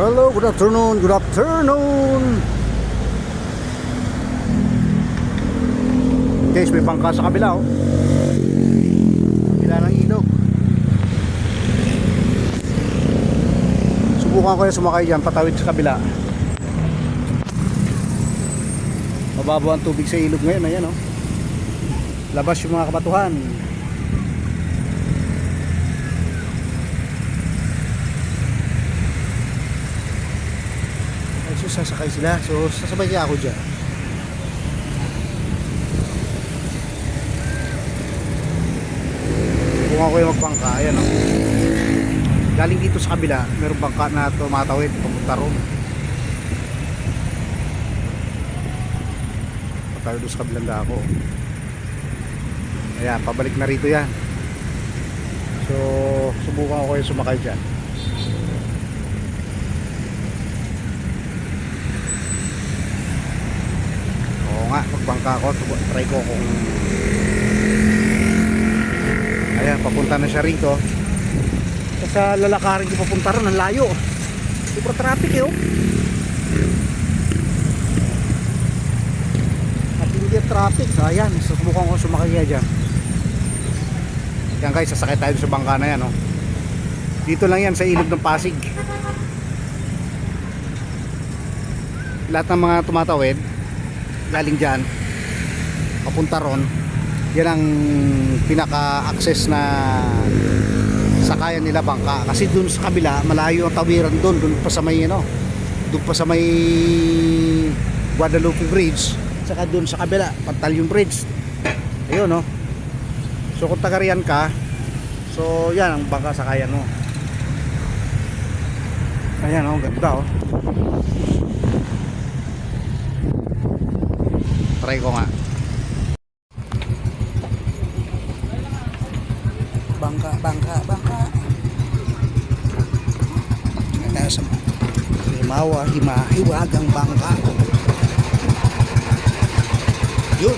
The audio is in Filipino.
Hello, good afternoon, good afternoon. Guys, may bangka sa kabila oh. Kabila ng ilog. Subukan ko yung sumakay dyan, patawid sa kabila. Mababaw ang tubig sa ilog ngayon, ayan oh. Labas yung mga kabatuhan. So sasakay sila, so sasabay kaya ako dyan. Kung ako yung magbangka, ayan o. Galing dito sa kabila, mayroong bangka na tumatawid papunta ron. Patawid doon sa kabilang dako. Ayan, pabalik na rito yan. So subukan ko yung sumakay dyan. Magbangka ako, try ko kung ayan, papunta na siya rito. Sa lalakarin ko papunta ron, ang layo, super traffic eh oh. At hindi traffic, so ayan, susubukan ko sumakay dyan. Yan guys, sasakay tayo sa bangka na yan oh. Dito lang yan sa ilog ng Pasig. Lahat ng mga tumatawid galing dyan papunta ron, yan ang pinaka-access na sakayan nila bangka, kasi dun sa kabila malayo ang tawiran dun pa sa may dun pa sa may Guadalupe Bridge, saka dun sa kabila Pantalion Bridge, ayun no. So kung taga-riyan ka, so yan ang bangka sakayan mo. Ayan oh, ganda oh. Try ko nga. Bangka. Tayo sa hiwagang bangka. Yun.